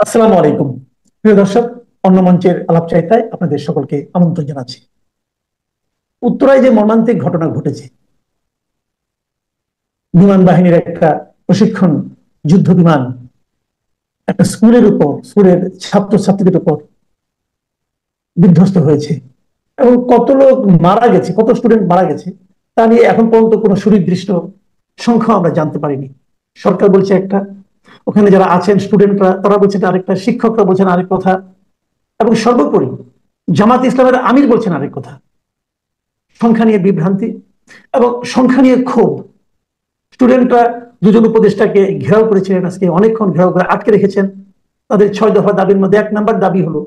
আসসালামু আলাইকুম। প্রিয় দর্শক, অন্য মঞ্চের আলাপচারিতায় আপনাদের সকলকে আমন্ত্রণ জানাচ্ছি। উত্তরায় যে মর্মান্তিক ঘটনা ঘটেছে, বিমান বাহিনীর একটা প্রশিক্ষণ যুদ্ধ বিমান একটা স্কুলের ছাত্রছাত্রীদের উপর বিধ্বস্ত হয়েছে এবং কত লোক মারা গেছে, কত স্টুডেন্ট মারা গেছে তা নিয়ে এখন পর্যন্ত কোনো সুনির্দিষ্ট সংখ্যা আমরা জানতে পারিনি। সরকার বলছে একটা, ওখানে যারা আছেন স্টুডেন্টরা তারা বলছেন আরেকটা, শিক্ষকরা বলছেন আরেক কথা, এবং সর্বোপরি জামাত ইসলামের আমির বলছেন আরেক কথা। সংখ্যা নিয়ে বিভ্রান্তি এবং সংখ্যা নিয়ে ক্ষোভ। স্টুডেন্টরা দুজন উপদেষ্টাকে ঘেরাও করেছিলেন, আজকে অনেকক্ষণ ঘেরাও করে আটকে রেখেছেন। তাদের 6 দফা দাবির মধ্যে 1 নম্বর দাবি হলো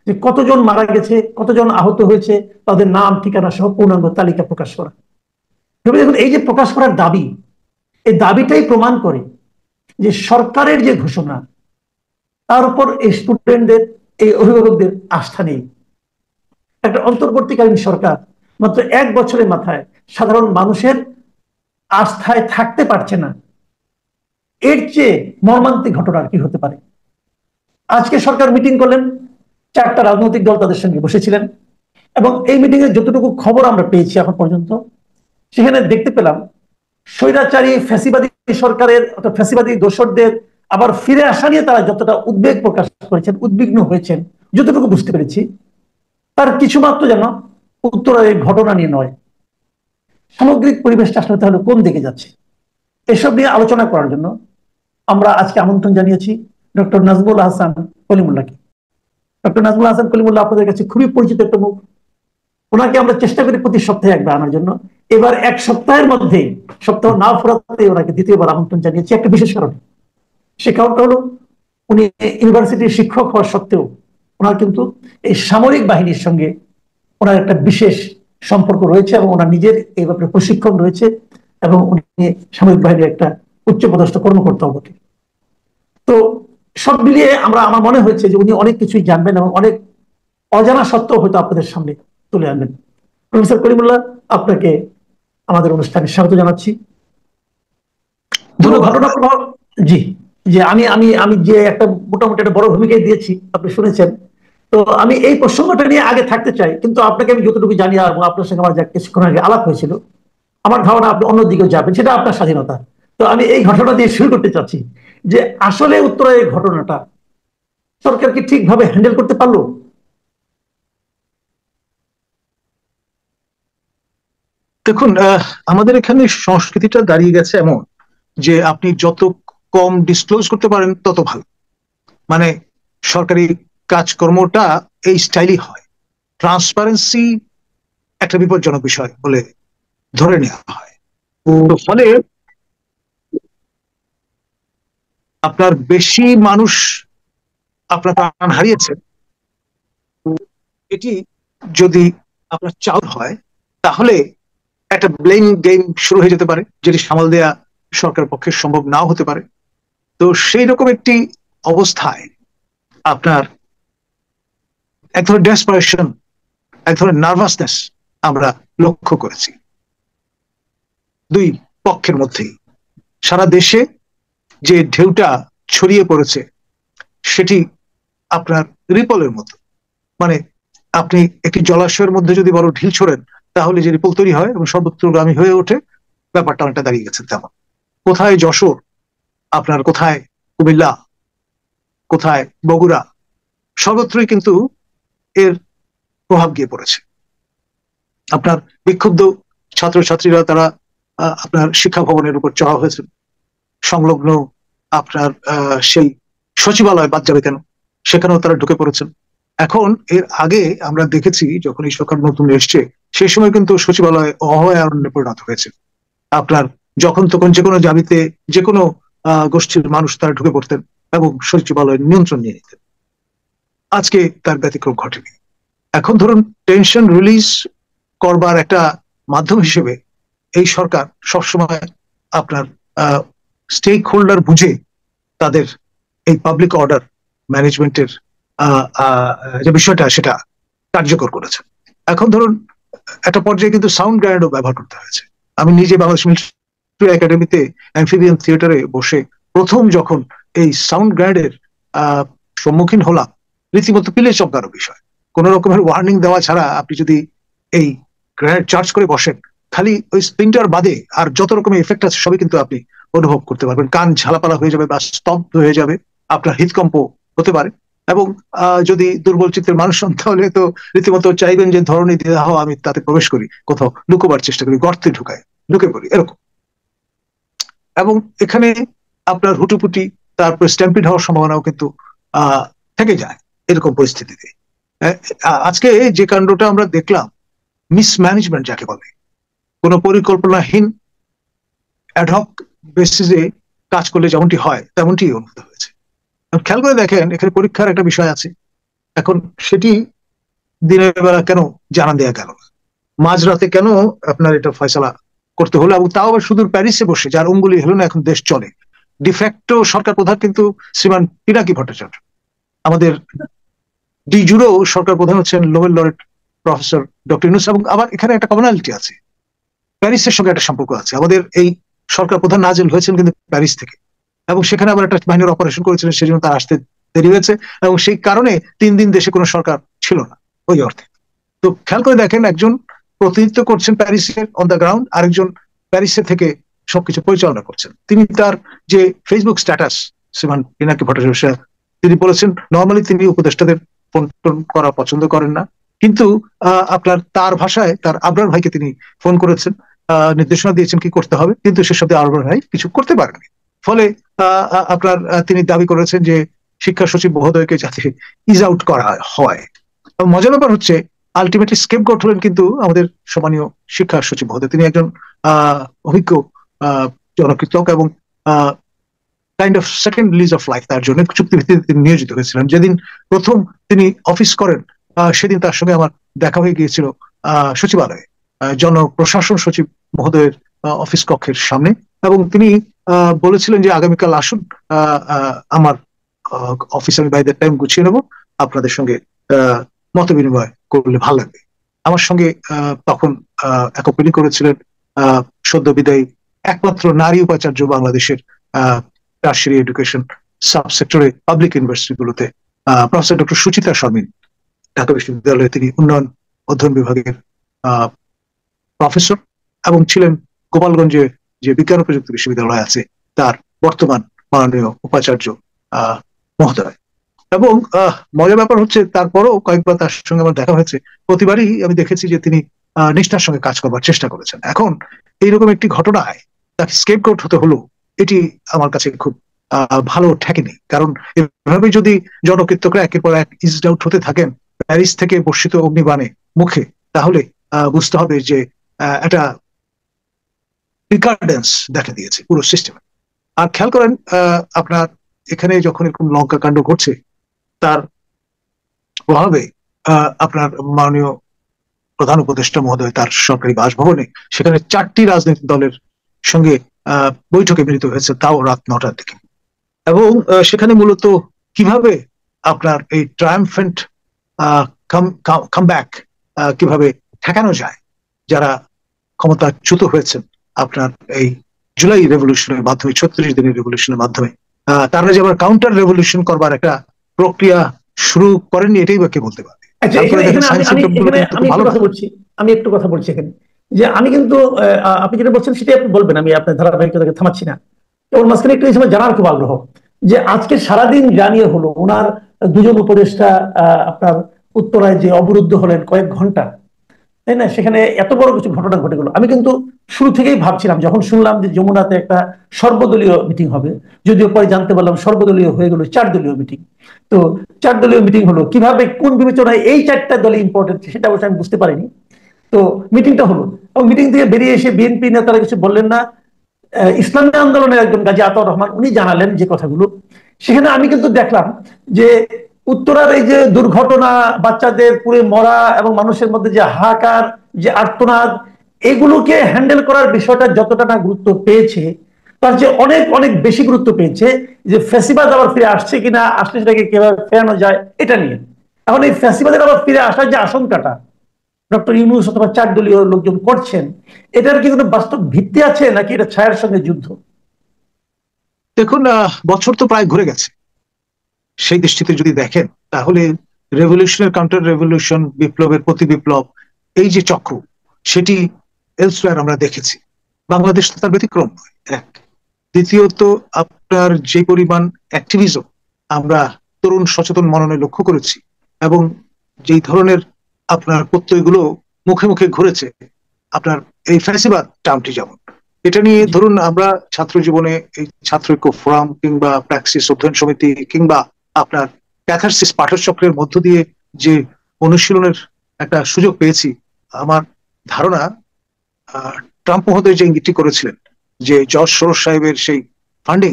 যে কতজন মারা গেছে, কতজন আহত হয়েছে, তাদের নাম ঠিকানা সহ পূর্ণাঙ্গ তালিকা প্রকাশ করা। তবে দেখুন, এই যে প্রকাশ করার দাবি, এই দাবিটাই প্রমাণ করে যে সরকারের যে ঘোষণা তার উপর এই স্টুডেন্টদের, এই অভিভাবকদের আস্থা নেই। একটা অন্তর্বর্তীকালীন সরকার মাত্র 1 বছরের মাথায় সাধারণ মানুষের আস্থায় থাকতে পারছে না। এর চেয়ে মর্মান্তিক ঘটনা আর কি হতে পারে? আজকে সরকার মিটিং করলেন, 4টা রাজনৈতিক দল তাদের সঙ্গে বসেছিলেন, এবং এই মিটিং এর যতটুকু খবর আমরা পেয়েছি এখন পর্যন্ত, সেখানে দেখতে পেলাম স্বৈরাচারী ফ্যাসিবাদী সরকারের অর্থাৎ ফ্যাসিবাদী দোসরদের আবার ফিরে আসা নিয়ে তারা যতটা উদ্বেগ প্রকাশ করেছেন, উদ্বিগ্ন হয়েছেন, যতটুকু বুঝতে পেরেছি, তার কিছুমাত্র যেন উত্তরের এই ঘটনা নিয়ে নয়। সামগ্রিক পরিবেশটা আসলে তাহলে কোন দিকে যাচ্ছে, এসব নিয়ে আলোচনা করার জন্য আমরা আজকে আমন্ত্রণ জানিয়েছি ডক্টর নাজমুল হাসান কলিমুল্লাহকে। ডক্টর নাজমুল হাসান কলিমুল্লাহ আপনাদের কাছে খুবই পরিচিত একটা মুখ। ওনাকে আমরা চেষ্টা করি প্রতি সপ্তাহে একবার আনার জন্য। এবার 1 সপ্তাহের মধ্যে, সপ্তাহ না ফুরাতে ওনাকে দ্বিতীয়বার আমন্ত্রণ জানিয়েছি একটা বিশেষ কারণে। সে কারণটা হলো, উনি ইউনিভার্সিটির শিক্ষক হওয়া সত্ত্বেও ওনার কিন্তু এই সামরিক বাহিনীর সঙ্গে ওনার একটা বিশেষ সম্পর্ক রয়েছে এবং ওনার নিজের এই ব্যাপারে প্রশিক্ষণ রয়েছে, এবং উনি সামরিক বাহিনীর একটা উচ্চপদস্থ কর্মকর্তা বটে। তো সব মিলিয়ে আমার মনে হয়েছে যে উনি অনেক কিছুই জানবেন এবং অনেক অজানা সত্ত্বেও হয়তো আপনাদের সামনে তুলে আনবেন। প্রফেসর করিমুল্লাহ, আপনাকে আমাদের অনুষ্ঠানে স্বাগত জানাচ্ছি। দুটো ধন্যবাদ। ঘটনা প্রভাব। জি, যে আমি আমি আমি যে একটা মোটামুটি একটা বড় ভূমিকায় দিয়েছি, আপনি শুনেছেন। তো আমি এই প্রসঙ্গটা নিয়ে আগে থাকতে চাই, কিন্তু আপনাকে আমি যতটুকু জানি এবং আপনার সঙ্গে আমার যা কিছুক্ষণ আগে আলাপ হয়েছিল, আমার ধারণা আপনি অন্যদিকেও যাবেন, সেটা আপনার স্বাধীনতা। তো আমি এই ঘটনা দিয়ে শুরু করতে চাচ্ছি যে আসলে উত্তরের এই ঘটনাটা সরকার কি ঠিকভাবে হ্যান্ডেল করতে পারলো? দেখুন, আমাদের এখানে সংস্কৃতিটা দাঁড়িয়ে গেছে এমন যে আপনি যত কম ডিসক্লোজ করতে পারেন তত ভালো। মানে সরকারি কাজকর্মটা এই স্টাইলই হয়। ট্রান্সপারেন্সি একটা বিপজ্জনক বিষয় বলে ধরে নেওয়া হয়। তো ফলে আপনার বেশি মানুষ আপনার প্রাণ হারিয়েছে, এটি যদি আপনার চাল হয়, তাহলে একটা ব্লেম গেম শুরু হয়ে যেতে পারে, যেটি সামাল দেয়া সরকারের পক্ষে সম্ভব নাও হতে পারে। তো সেই রকম একটি অবস্থায় আপনার এক ধরনের ডেসপারেশন, এক ধরনের নার্ভাসনেস আমরা লক্ষ্য করেছি দুই পক্ষের মধ্যেই। সারা দেশে যে ঢেউটা ছড়িয়ে পড়েছে সেটি আপনার রিপলের মতো। মানে আপনি একটি জলাশয়ের মধ্যে যদি বড় ঢিল ছোড়েন, তাহলে যে রিপল তৈরি হয় এবং সর্বত্রগামী হয়ে ওঠে, ব্যাপারটা অনেকটা দাঁড়িয়ে গেছে তেমন। কোথায় যশোর, আপনার কোথায় কুমিল্লা, কোথায় বগুড়া, সর্বত্রই কিন্তু এর প্রভাব গিয়ে পড়েছে। আপনার বিক্ষুব্ধ ছাত্রছাত্রীরা তারা আপনার শিক্ষা ভবনের উপর চড়াও হয়েছে। সংলগ্ন আপনার সেই সচিবালয় বাদ যাবে কেন, সেখানেও তারা ঢুকে পড়েছেন। এখন এর আগে আমরা দেখেছি যখন এই সরকার নতুন এসছে, সেই সময় কিন্তু সচিবালয় অভয়ারণ্যে পরিণত হয়েছে। আপনার যখন তখন যে কোনো দাবিতে যে কোনো গোষ্ঠীর মানুষ তারা ঢুকে পড়তেন এবং সচিবালয়ের নিয়ন্ত্রণ নিয়ে নিতেন। আজকে তার ব্যতিক্রম ঘটেনি। এখন ধরুন, টেনশন রিলিজ করবার একটা মাধ্যম হিসেবে এই সরকার সবসময় আপনার স্টেক হোল্ডার বুঝে তাদের এই পাবলিক অর্ডার ম্যানেজমেন্টের যে বিষয়টা সেটা কার্যকর করেছে। এখন ধরুন, একটা পর্যায়ে কিন্তু সাউন্ড গ্রেনেডও ব্যবহার করতে হয়েছে। আমি নিজে বাংলাদেশ মিলিটারি একাডেমিতে অ্যাম্ফিবিয়ান থিয়েটারে বসে প্রথম যখন এই সাউন্ড গ্রেনেডের সম্মুখীন হলাম রীতিমতো পিলে চমকানো বিষয়। কোন রকমের ওয়ার্নিং দেওয়া ছাড়া আপনি যদি এই গ্রেনেড চার্জ করে বসেন, খালি ওই স্প্লিন্টার বাদে আর যত রকমের এফেক্ট আছে সবই কিন্তু আপনি অনুভব করতে পারবেন। কান ঝালাপালা হয়ে যাবে বা স্তব্ধ হয়ে যাবে, আপনার হৃদকম্প হতে পারে। এবং যদি দুর্বল চিত্তের মানুষ হন তাহলে তো রীতিমতো চাইবেন যে ধরনী দেহ আমি তাতে প্রবেশ করি, কোথাও লুকোবার চেষ্টা করি, গর্তে ঢুকে পড়ি এরকম। এবং এখানে আপনার হুটুপুটি তারপর স্ট্যাম্পিড হওয়ার সম্ভাবনাও কিন্তু থেকে যায় এরকম পরিস্থিতিতে। আজকে যে কাণ্ডটা আমরা দেখলাম, মিসম্যানেজমেন্ট যাকে বলে, কোনো পরিকল্পনাহীন অ্যাডহক বেসিসে কাজ করলে যেমনটি হয় তেমনটি অনুভূত হয়েছে। খেয়াল করে দেখেন, এখানে পরীক্ষার একটা বিষয় আছে। এখন সেটি দিনের বেলা কেন জানান দেয়া গেল না, মাঝরাতে কেন আপনার এটা ফয়সালা করতে হলো, এবং তাও আবার সুদূর প্যারিসে বসে, যার অঙ্গুলি হলো না এখন দেশ চলে। ডিফ্যাক্টো সরকার প্রধান কিন্তু শ্রীমান পিনাকি ভট্টাচার্য, আমাদের ডি জুড়ো সরকার প্রধান হচ্ছেন Nobel laureate professor doctor Yunus. এবং আবার এখানে একটা কমনালিটি আছে, প্যারিসের সঙ্গে একটা সম্পর্ক আছে। আমাদের এই সরকার প্রধান নাজেল হয়েছেন কিন্তু প্যারিস থেকে, এবং সেখানে আবার একটা মাইনর অপারেশন করেছিলেন, সেজন্য তার আসতে দেরি হয়েছে, এবং সেই কারণে 3 দিন দেশে কোনো সরকার ছিল না ওই অর্থে। তো খেয়াল করে দেখেন, একজন প্রতিনিধিত্ব করছেন প্যারিসের অন দ্য গ্রাউন্ড, আরেকজন প্যারিসে থেকে সবকিছু পরিচালনা করছেন। তিনি তার যে ফেসবুক স্ট্যাটাস, শ্রীমান পিনাকি ভট্টাচার্য, তিনি বলেছেন নর্মালি তিনি উপদেষ্টাদের ফোন টোন করা পছন্দ করেন না, কিন্তু আপনার তার ভাষায় তার আবরার ভাইকে তিনি ফোন করেছেন, নির্দেশনা দিয়েছেন কি করতে হবে, কিন্তু সে শব্দে আবরার ভাই কিছু করতে পারেনি। ফলে আপনার তিনি দাবি করেছেন যে শিক্ষা সচিব মহোদয়কে যাতে ইজ আউট করা হয়। মজার ব্যাপার হচ্ছে, আলটিমেটলি স্কেপগোট হলেন কিন্তু আমাদের সম্মানীয় শিক্ষা সচিব মহোদয়। তিনি একজন অভিজ্ঞ জনকৃতক এবং kind of second lease of life তার জন্য চুক্তিভিত্তিতে তিনি নিয়োজিত হয়েছিলেন। যেদিন প্রথম তিনি অফিস করেন সেদিন তার সঙ্গে আমার দেখা হয়ে গিয়েছিল সচিবালয়ে, জনপ্রশাসন সচিব মহোদয়ের অফিস কক্ষের সামনে, এবং তিনি বলেছিলেন যে আগামীকাল আসুন, আমার অফিস আমি বাই দ্যাট টাইম গুছিয়ে নেবো, আপনাদের সঙ্গে মত বিনিময় করলে ভালো লাগবে। আমার সঙ্গে তখন একপিনি করেছিলেন সদ্য বিদায়ী একমাত্র নারী উপাচার্য বাংলাদেশের টারশিয়ারি এডুকেশন সাবসেক্টরে পাবলিক ইউনিভার্সিটি গুলোতে প্রফেসর ডক্টর সুচিত্রা শর্মিন। ঢাকা বিশ্ববিদ্যালয়ে তিনি উন্নয়ন অধ্যয়ন বিভাগের প্রফেসর, এবং ছিলেন গোপালগঞ্জে যে বিজ্ঞান ও প্রযুক্তি বিশ্ববিদ্যালয় আছে তার বর্তমান মাননীয় উপাচার্য মহোদয়। এবং মজার ব্যাপার হচ্ছে, তারপরও কয়েকবার তার সঙ্গে আমার দেখা হয়েছে, প্রতিবারই আমি দেখেছি যে তিনি নিষ্ঠার সঙ্গে কাজ করবার চেষ্টা করেছেন। এখন এইরকম একটি ঘটনায় তাকে স্কেপগোট হতে হলো, এটি আমার কাছে খুব ভালো ঠেকেনি। কারণ এভাবে যদি জনকৃতকরা একের পর এক ইজড আউট হতে থাকেন প্যারিস থেকে বর্ষিত অগ্নিবাণে মুখে, তাহলে বুঝতে হবে যে একটা রিকার্ডেন্স দেখা দিয়েছে পুরো সিস্টেমে। আর খেয়াল করেন, আপনার এখানে যখন এরকম লঙ্কা কাণ্ড ঘটছে, তার প্রভাবে আপনার মাননীয় প্রধান উপদেষ্টা মহোদয় তার সরকারি বাসভবনে সেখানে 4টি রাজনৈতিক দলের সঙ্গে বৈঠকে মিলিত হয়েছে, তাও রাত 9টার দিকে। এবং সেখানে মূলত কিভাবে আপনার এই ট্রায়াম্ফেন্ট কামব্যাক কিভাবে ঠেকানো যায়, যারা ক্ষমতাচ্যুত হয়েছেন আপনার এই জুলাই রেভলিউশনের মাধ্যমে, 36 দিনের রেভলিউশনের মাধ্যমে, তারা যে আবার কাউন্টার রেভলিউশন করবার একটা প্রক্রিয়া শুরু করেননি, এটাই বা কে বলতে পারে। আমি একটু কথা বলছি এখানে, যে আমি কিন্তু আপনি যেটা বলছেন সেটাই আপনি বলবেন, আমি আপনার ধারাবাহিকতাকে থামাচ্ছি না। ওর মাঝখানে একটু এই সময় জানার খুব আগ্রহ, যে আজকে সারাদিন জানিয়ে হলো ওনার 2জন উপদেষ্টা আপনার উত্তরায় যে অবরুদ্ধ হলেন কয়েক ঘন্টা, তাই না? সেখানে এত বড় কিছু ঘটনা ঘটে গেল। আমি কিন্তু শুরু থেকেই ভাবছিলাম, যখন শুনলাম যে যমুনাতে একটা সর্বদলীয় মিটিং হবে, যদিও পরে জানতে পারলাম সর্বদলীয় হয়ে গেল 4 দলীয় মিটিং। তো 4 দলীয় মিটিং হলো, কিভাবে কোন বিবেচনায় এই 4টা দলই ইম্পর্টেন্ট সেটা অবশ্যই আমি বুঝতে পারিনি। তো মিটিংটা হলো, এবং মিটিং থেকে বেরিয়ে এসে বিএনপি নেতারা কিছু বললেন না। ইসলামী আন্দোলনের একজন গাজী আতাউর রহমান উনি জানালেন যে কথাগুলো। সেখানে আমি কিন্তু দেখলাম যে উত্তরার এই যে দুর্ঘটনা, বাচ্চাদের পুড়ে মরা এবং মানুষের মধ্যে যে হাহাকার, যে আর্তনাদ, এগুলোকে হ্যান্ডেল করার বিষয়টা যতটা না গুরুত্ব পেয়েছে, তার যে অনেক অনেক বেশি গুরুত্ব পেয়েছে যে ফ্যাসিবাদ আবার ফিরে আসছে কিনা, আসলে সেটাকে কিভাবে ফেরানো যায় এটা নিয়ে। এখন এই ফ্যাসিবাদের আবার ফিরে আসার যে আশঙ্কাটা ডক্টর ইউনূস অথবা 4 দলীয় লোকজন করছেন, এটার কি কোনো বাস্তব ভিত্তি আছে, নাকি এটা ছায়ার সঙ্গে যুদ্ধ? দেখুন, বছর তো প্রায় ঘুরে গেছে, সেই দৃষ্টিতে যদি দেখেন, তাহলে রেভলিউশনের কাউন্টার রেভলিউশন, বিপ্লবের প্রতি বিপ্লব, এই যে চক্র, সেটি এলসওয়্যার আমরা দেখেছি। বাংলাদেশ তো তার ব্যতিক্রম নয়। এক, দ্বিতীয়ত, আপনার যে পরিমাণ অ্যাক্টিভিজম আমরা তরুণ সচেতন মননে লক্ষ্য করেছি, এবং যেই ধরনের আপনার প্রত্যয়গুলো মুখে মুখে ঘুরেছে, আপনার এই ফ্যাসিবাদ টার্মটি যেমন, এটা নিয়ে ধরুন আমরা ছাত্র জীবনে এই ছাত্র ঐক্য ফোরাম কিংবা প্র্যাক্সিস অধ্যয়ন সমিতি কিংবা আপনার ক্যাথারসিস পাঠচক্রের মধ্য দিয়ে যে অনুশীলনের একটা সুযোগ পেয়েছি, আমার ধারণা ট্রাম্প মহোদয় যে ইঙ্গিতটি করেছিলেন যে জর্জ সোরস সাহেবের সেই ফান্ডিং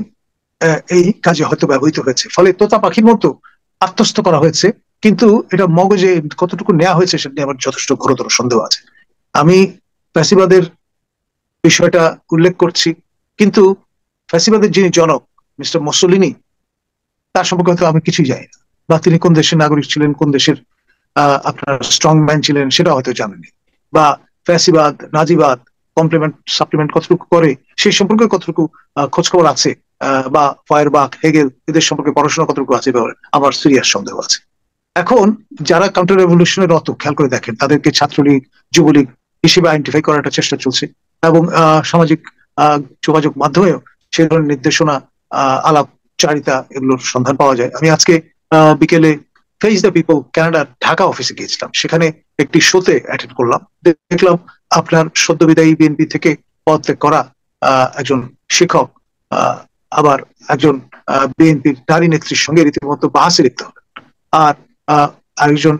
এই কাজে হয়তো ব্যবহৃত হয়েছে, ফলে তোতা পাখির মতো আত্মস্থ করা হয়েছে, কিন্তু এটা মগজে কতটুকু নেওয়া হয়েছে সেটা নিয়ে আমার যথেষ্ট ঘোরতর সন্দেহ আছে। আমি ফ্যাসিবাদের বিষয়টা উল্লেখ করছি, কিন্তু ফ্যাসিবাদের যিনি জনক মিস্টার মুসোলিনি, তার সম্পর্কে হয়তো আমি কিছুই জানি না, বা তিনি কোন দেশের নাগরিক ছিলেন, কোন দেশের আপনার স্ট্রং ম্যান ছিলেন, সেটা হয়তো জানেনি, বা ফ্যাসিবাদ নাজিবাদ কমপ্লিমেন্ট সাপ্লিমেন্ট কতটুকু করে সেই সম্পর্কে কতটুকু খোঁজখবর আছে, বা ফায়ারবাখ হেগেল এদের সম্পর্কে পড়াশোনা কতটুকু আছে, আমার সিরিয়াস সন্দেহ আছে। এখন যারা কাউন্টার রেভলিউশনের রত, খেয়াল করে দেখেন তাদেরকে ছাত্রলীগ যুবলীগ হিসেবে আইডেন্টিফাই করার একটা চেষ্টা চলছে, এবং সামাজিক যোগাযোগ মাধ্যমেও সেই ধরনের নির্দেশনা, আলাপচারিতা এগুলোর সন্ধান পাওয়া যায়। আমি আজকে বিকেলে ফেস দ্য পিপল কানাডার ঢাকা অফিসে গিয়েছিলাম, সেখানে একটি শোতে অ্যাটেন্ড করলাম, দেখলাম আপনার সদ্য বিদায়ী বিএনপি থেকে পদত্যাগ করা একজন শিক্ষক আবার একজন বিএনপির নারী নেত্রীর সঙ্গে রীতিমতো বাহাসে লিপ্ত হলেন, আর আরেকজন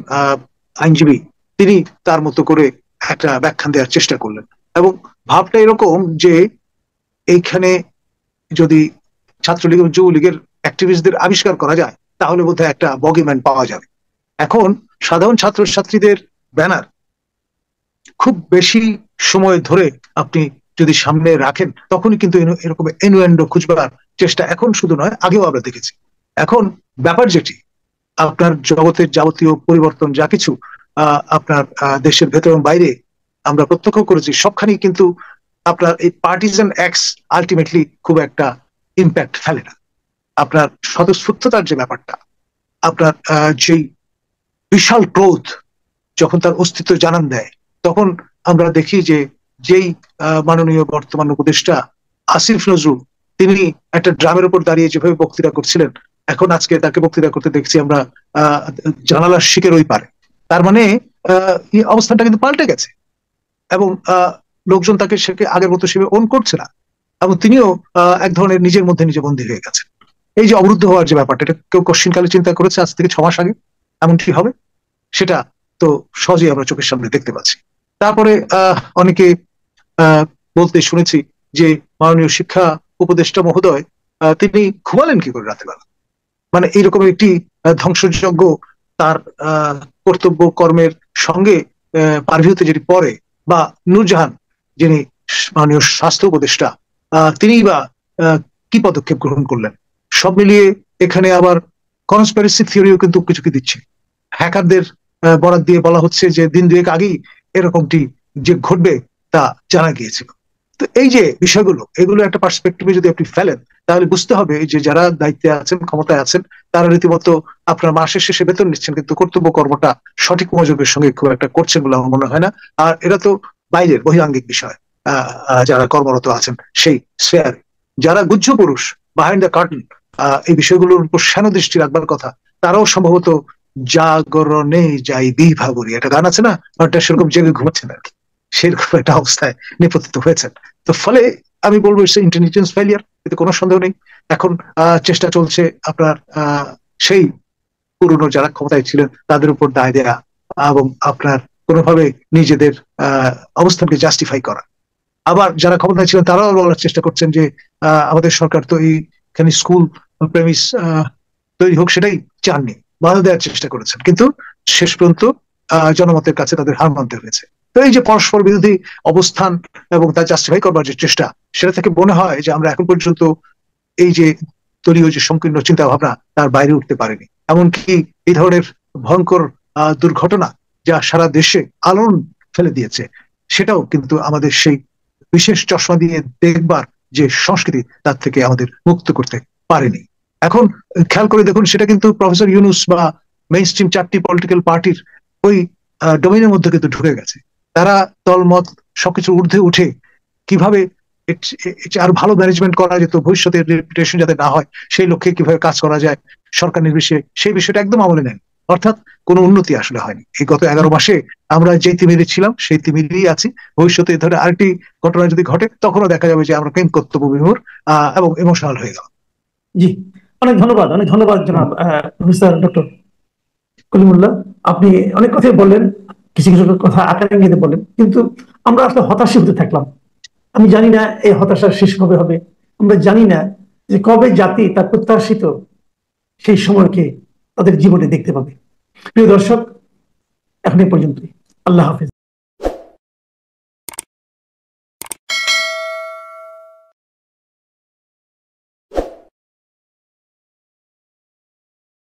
আইনজীবী তিনি তার মতো করে একটা ব্যাখ্যান দেওয়ার চেষ্টা করলেন, এবং ভাবটা এরকম যে এইখানে যদি ছাত্রলীগ এবং যুবলীগের অ্যাক্টিভিস্টদের আবিষ্কার করা যায়, তাহলে বোধহয় একটা বগিম্যান পাওয়া যাবে। এখন সাধারণ ছাত্রছাত্রীদের ব্যানার খুব বেশি সময় ধরে আপনি যদি সামনে রাখেন, তখনই কিন্তু এরকম এনুয়েন্ডো খুঁজবার চেষ্টা এখন শুধু নয়, আগেও আমরা দেখেছি। এখন ব্যাপার যেটি, আপনার জগতের যাবতীয় পরিবর্তন যা কিছু আপনার দেশের ভেতর এবং বাইরে আমরা প্রত্যক্ষ করেছি, সবখানি কিন্তু আপনার এই পার্টিজান অ্যাক্টস আলটিমেটলি খুব একটা ইম্প্যাক্ট ফেলে না। আপনার স্বতঃস্ফূর্ততার যে ব্যাপারটা, আপনার যেই বিশাল ক্রোধ যখন তার অস্তিত্ব জানান দেয়, তখন আমরা দেখি যে যেই মাননীয় বর্তমান উপদেষ্টা আসিফ নজরুল, তিনি একটা ড্রামের উপর দাঁড়িয়ে যেভাবে বক্তৃতা করছিলেন, এখন আজকে তাকে বক্তৃতা করতে দেখছি আমরা জানালার শিকের ওই পারে। তার মানে এই অবস্থানটা কিন্তু পাল্টে গেছে, এবং লোকজন তাকে আগের মতো সেভাবে ওন করছে না, এবং তিনিও এক ধরনের নিজের মধ্যে নিজে বন্দী হয়ে গেছেন। এই যে অবরুদ্ধ হওয়ার যে ব্যাপারটা, এটা কেউ কশ্চিনকালে চিন্তা করেছে আজ থেকে 6 মাস আগে এমনটি হবে? সেটা তো সহজেই আমরা চোখের সামনে দেখতে পাচ্ছি। তারপরে অনেকে বলতে শুনেছি যে মাননীয় শিক্ষা উপদেষ্টা মহোদয় তিনি ঘুমালেন কি করে রাতের বেলা, মানে এইরকম একটি ধ্বংসযজ্ঞ তার কর্তব্য কর্মের সঙ্গে পার হতে যেটি পরে, বা নূরজাহান যিনি মাননীয় স্বাস্থ্য উপদেষ্টা, তিনি বা কি পদক্ষেপ গ্রহণ করলেন। সব মিলিয়ে এখানে আবার কনস্পিরেসি থিওরিও কিন্তু কিছু কি দিচ্ছে। হ্যাকারদের বরাত দিয়ে বলা হচ্ছে যে দিন দুয়েক আগেই এরকমটি যে ঘটবে তা জানা গিয়েছিল। তো এই যে বিষয়গুলো, এগুলো একটা পার্সপেক্টিভে যদি আপনি ফেলেন, তাহলে বুঝতে হবে যে যারা দায়িত্বে আছেন, ক্ষমতায় আছেন, তারা রীতিমতো আপনার মাসের শেষে বেতন নিচ্ছেন, কিন্তু কর্তব্য কর্মটা সঠিক মনোযোগের সঙ্গে খুব একটা করছেন বলে আমার মনে হয় না। আর এরা তো বাইরের বহিরাঙ্গিক বিষয়, যারা কর্মরত আছেন সেই স্ফেয়ার, যারা গুজ্জ পুরুষ বিহাইন্ড দ্য কার্টন এই বিষয়গুলোর উপর দৃষ্টি রাখবার কথা, তারাও সম্ভবত জাগরণে যাই বিভাবরী একটা গান আছে না, ওটা সেরকম জেগে ঘুমাচ্ছেন আর কি, সেরকম একটা অবস্থায় নিপতিত হয়েছেন। তো ফলে আমি বলবো ইন্টেলিজেন্স ফেলিয়ার, এতে কোনো সন্দেহ নেই। এখন চেষ্টা চলছে আপনার সেই পুরনো যারা ক্ষমতায় ছিলেন তাদের উপর দায় দেয়া, এবং আপনার কোনোভাবে নিজেদের অবস্থানকে জাস্টিফাই করা। আবার যারা ক্ষমতায় ছিলেন তারাও বলার চেষ্টা করছেন যে আমাদের সরকার তো এইখানে স্কুল প্রেমিস তৈরি হোক সেটাই চাননি, বাধা দেওয়ার চেষ্টা করেছেন, কিন্তু শেষ পর্যন্ত জনমতের কাছে তাদের হার মানতে হয়েছে। তো এই যে পরস্পর বিরোধী অবস্থান এবং তা জাস্টিফাই করবার যে চেষ্টা, সেটা থেকে মনে হয় যে আমরা এখন পর্যন্ত এই যে দলীয় যে সংকীর্ণ চিন্তা ভাবনা তার বাইরে উঠতে পারেনি। এমনকি এই ধরনের ভয়ঙ্কর দুর্ঘটনা যা সারা দেশে আলোড়ন ফেলে দিয়েছে, সেটাও কিন্তু আমাদের সেই বিশেষ চশমা দিয়ে দেখবার যে সংস্কৃতি, তার থেকে আমাদের মুক্ত করতে পারেনি। এখন খেয়াল করে দেখুন, সেটা কিন্তু প্রফেসর ইউনূস বা মেইন স্ট্রিম 4টি পলিটিক্যাল পার্টির ওই ডোমেইনের মধ্যে কিন্তু ঢুকে গেছে। তারা দলমত সবকিছু ঊর্ধ্বে উঠে কিভাবে আরো ভালো ম্যানেজমেন্ট করা যেত, ভবিষ্যতের রেপুটেশন যাতে না হয় সেই লক্ষ্যে কিভাবে কাজ করা যায় সরকার নির্বিশেষে, সেই বিষয়টা একদম আমলে নেন। অর্থাৎ কোনো উন্নতি আসলে হয়নি এই গত 11 মাসে। আমরা যে তিমিরে ছিলাম সেই তিমিরেই আছি। ভবিষ্যতে এই ধরনের আরেকটি ঘটনা যদি ঘটে, তখনও দেখা যাবে যে আমরা প্রেম কর্তব্য বিমূঢ় এবং ইমোশনাল হয়ে গেল। জি, অনেক ধন্যবাদ, অনেক ধন্যবাদ জনাব প্রফেসর ডক্টর কলিমুল্লাহ। আপনি অনেক কথাই বললেন, কিছু কিছু কথা আকারে ইঙ্গিতে বললেন, কিন্তু আমরা আসলে হতাশই হতে থাকলাম। আমি জানি না এই হতাশার শেষ কবে হবে। আমরা জানি না যে কবে জাতি তার প্রত্যাশিত সেই সময়কে তাদের জীবনে দেখতে পাবে। প্রিয় দর্শক, এখন এই পর্যন্তই। আল্লাহ হাফিজ।